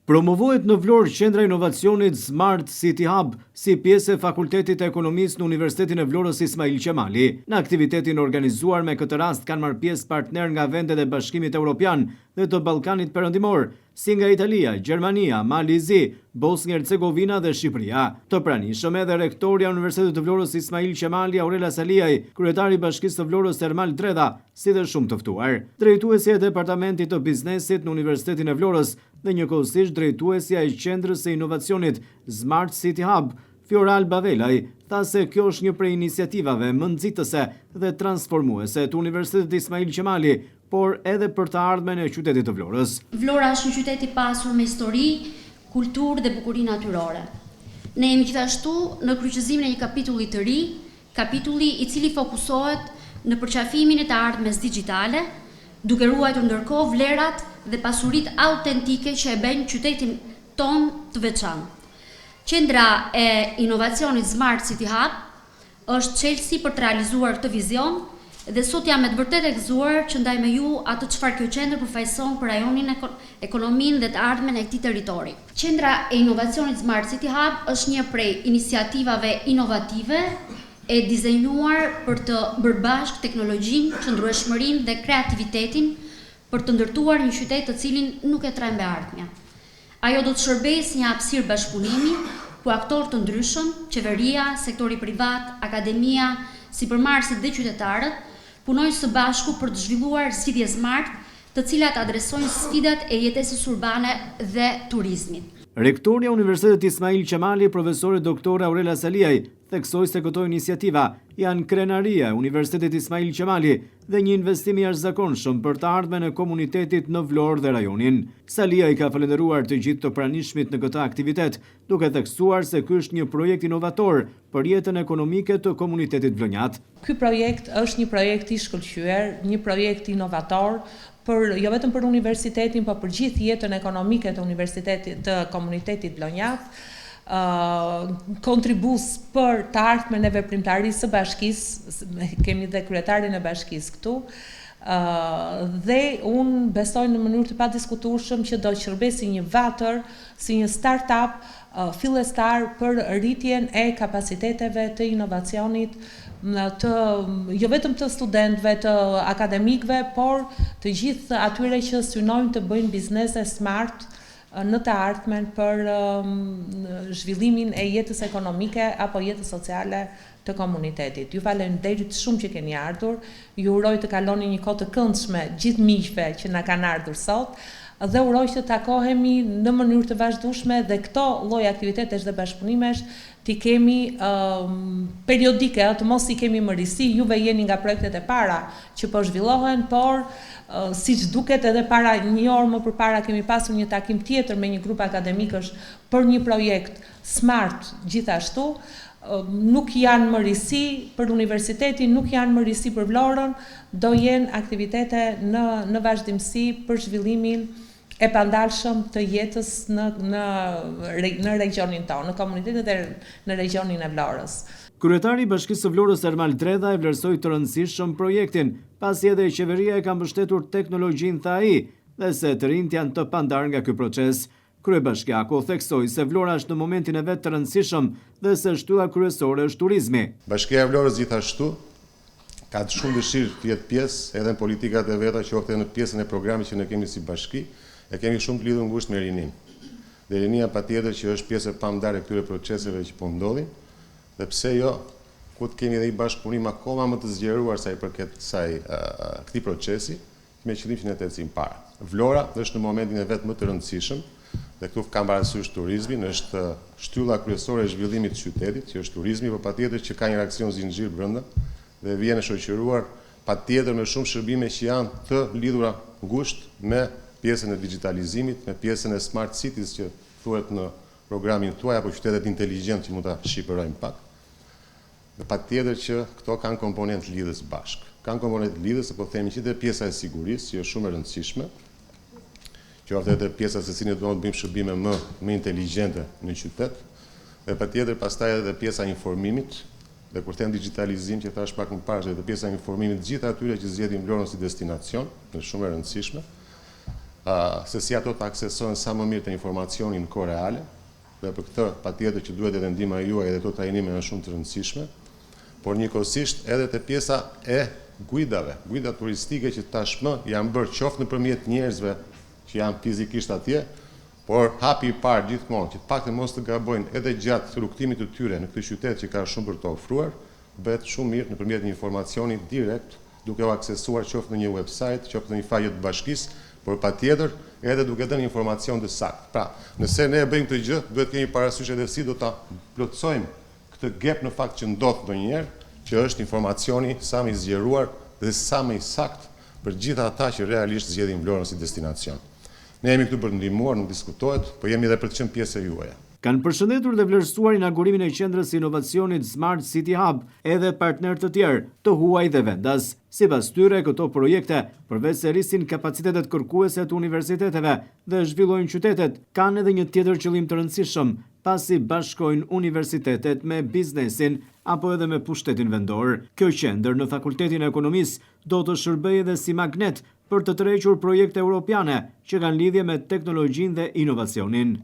Promovohet në Vlorë qendra inovacionit Smart City Hub si pjesë e Fakultetit të Ekonomisë në Universitetin e Vlorës Ismail Qemali. Në aktivitetin organizuar me këtë rast kanë marrë pjesë partner nga vendet e Bashkimit Evropian dhe të Ballkanit Perëndimor, si nga Italia, Gjermania, Malizi, Bosnjë-Hercegovina dhe Shqipëria. Të pranishëm edhe rektoria e Universitetit të Vlorës Ismail Qemali, Aurela Saliaj, kryetari i Bashkisë së Vlorës Ermal Dreda, si dhe shumë të ftuar. Drejtuesja e Departamentit të Biznesit në Universitetin e Vlorës dhe njëkohësisht drejtuesja e Qendrës së Inovacionit Smart City Hub, Fioral Bavelaj, tha se kjo është një prej iniciativave më nxitëse dhe transformuese të Universitetit Ismail Qemali, por edhe për të ardhmen e qytetit të Vlorës. Vlora është një qytet i pasur me histori, kulturë dhe bukuri natyrore. Ne jemi gjithashtu në kryqëzimin e një kapitulli të ri, kapitulli i cili fokusohet në përqafimin e të ardhmes digjitale, duke ruajtur ndërkohë vlerat dhe pasuritë autentike që e bëjnë qytetin ton të veçantë. Qendra e inovacionit Smart City Hub është çelësi për të realizuar këtë vizion dhe sot jam me të vërtetë e gëzuar që ndaj me ju atë çfarë kjo qendër përfaqëson për rajonin, ekonominë dhe të ardhmen e këtij territori. Qendra e inovacionit Smart City Hub është një prej iniciativave inovative e dizajnuar për të bërë bashkë teknologjinë, qëndrueshmërinë dhe kreativitetin për të ndërtuar një qytet të cilin nuk e trembe ardhmja. Ajo do të shërbejë si një hapësirë bashkëpunimi ku aktorë të ndryshëm, qeveria, sektori privat, akademia, sipërmarrësit dhe qytetarët punojnë së bashku për të zhvilluar zgjidhje smart, të cilat adresojnë sfidat e jetesës urbane dhe turizmit. Rektoria e Universitetit Ismail Qemali, profesore doktor Aurela Saliaj, theksoi se këto iniciativa janë krenaria e Universitetit Ismail Qemali dhe një investim i jashtëzakonshëm për të ardhmen e komunitetit në Vlorë dhe rajonin. Saliaj ka falendëruar të gjithë të pranishmit në këtë aktivitet, duke theksuar se ky është një projekt inovator për jetën ekonomike të komunitetit vlonjat. Ky projekt është një projekt i shkëlqyer, një projekt inovator, jo vetëm për universitetin, por për gjithë jetën ekonomike të universitetit të komunitetit vlonjat, kontribus për të ardhmen e veprimtarisë së bashkisë, kemi dhe kryetarin e bashkisë këtu, dhe unë besoj në mënyrë të padiskutueshëm që do të shërbejë si një vatër, si një start-up fillestar për rritjen e kapaciteteve të inovacionit jo vetëm të studentëve, të akademikëve, por të gjithë atyre që synojnë të bëjnë biznese smart në të ardhmen për zhvillimin e jetës ekonomike apo jetës sociale të komunitetit. Ju falenderoj shumë që keni ardhur, ju uroj të kaloni një kohë të këndshme gjithë miqve që na kanë ardhur sot, dhe uroj që të takohemi në mënyrë të vazhdueshme dhe këto lloj aktivitetesh dhe bashkëpunimesh t'i kemi periodike, të mos i kemi më risi. Juve jeni nga projektet e para që po zhvillohen, por siç duket edhe para një orë më përpara kemi pasur një takim tjetër me një grup akademikësh për një projekt smart gjithashtu. Nuk janë më risi për universitetin, nuk janë më risi për Vlorën, do jenë aktivitete në vazhdimsi për zhvillimin e pandalshëm të jetës në regionin tonë, në komunitetin dhe në regionin e Vlorës. Kryetari i Bashkisë së Vlorës Ermal Dreda e vlerësoi të rëndësishëm projektin, pasi edhe qeveria e ka mbështetur teknologjinë, tha ai, dhe se të rinjt janë të pandar nga ky proces. Kryebashkiaku theksoi se Vlora është në momentin e vet të rëndësishëm dhe se shtylla kryesore është turizmi. Bashkia e Vlorës gjithashtu ka shumë dëshirë të jetë pjesë edhe në politikat e veta, qoftë në pjesën e programit që ne kemi si bashki, e kemi shumë të lidhur ngushtë me rinin. Dhe rinia patjetër që është pjesë e pamndarë e këtyre proceseve që po ndodhin, dhe pse jo, ku të kemi edhe një bashkëpunim akoma më të zgjeruar sa i përket këtij procesi, me qëllim që ne të ecim para. Vlora është në momentin e vet më të rëndësishëm, dhe këtu kam parasysh turizmin, është shtylla kryesore e zhvillimit të qytetit, që është turizmi, por patjetër që ka një reaksion zinxhir brenda dhe vjen e shoqëruar patjetër me shumë shërbime që janë të lidhura ngushtë me pjesën e digitalizimit, me pjesën e smart cities që thuhet në programin tuaj apo qytetet inteligjent që mund ta shqipërojmë pak. Dhe patjetër që këto kanë komponent lidhës bashkë. Kanë komponent lidhës, po themi që dhe pjesa e sigurisë, që është shumë e rëndësishme, qoftë edhe pjesa se si ne duam të bëjmë shërbime më inteligjente në qytet, dhe patjetër pastaj edhe pjesa e informimit, dhe kur them digitalizim që thash pak më parë, edhe pjesa e informimit të gjithë atyre që zgjedhin Vlorën si destinacion, është shumë e rëndësishme. se si ato të aksesohen sa më mirë të informacionin në kohë reale, dhe për këtë patjetër që duhet edhe ndihma juaj edhe këto trajnime janë shumë të rëndësishme, por njëkohësisht edhe te pjesa e guidave, guida turistike që tashmë janë bërë qoftë nëpërmjet njerëzve që janë fizikisht atje, por hapi i parë gjithmonë që të paktën mos të gabojnë edhe gjatë rrugtimit të tyre në këtë qytet që ka shumë për të ofruar, bëhet shumë mirë nëpërmjet një informacioni direkt, duke u aksesuar qoftë në një website, qoftë në një faqe të bashkisë, por patjetër edhe duke dhënë informacion të saktë. Pra, nëse ne e bëjmë këtë gjë, duhet kemi parasysh edhe si do ta plotësojmë këtë gap në fakt që ndodh ndonjëherë, që është informacioni sa më i zgjeruar dhe sa më i saktë për gjitha ata që realisht zgjedhin Vlorën si destinacion. Ne jemi këtu për të ndihmuar, nuk diskutohet, por jemi edhe për të qenë pjesë e juaja. Kanë përshëndetur dhe vlerësuar inaugurimin e qendrës së inovacionit Smart City Hub edhe partnerë të tjerë, të huaj dhe vendas. Sipas tyre, këto projekte, përveç se rrisin kapacitetet kërkuese të universiteteve dhe zhvillojnë qytetet, kanë edhe një tjetër qëllim të rëndësishëm, pasi bashkojnë universitetet me biznesin apo edhe me pushtetin vendor. Kjo qendër në Fakultetin e Ekonomisë do të shërbejë edhe si magnet për të tërhequr projekte europiane që kanë lidhje me teknologjinë dhe inovacionin.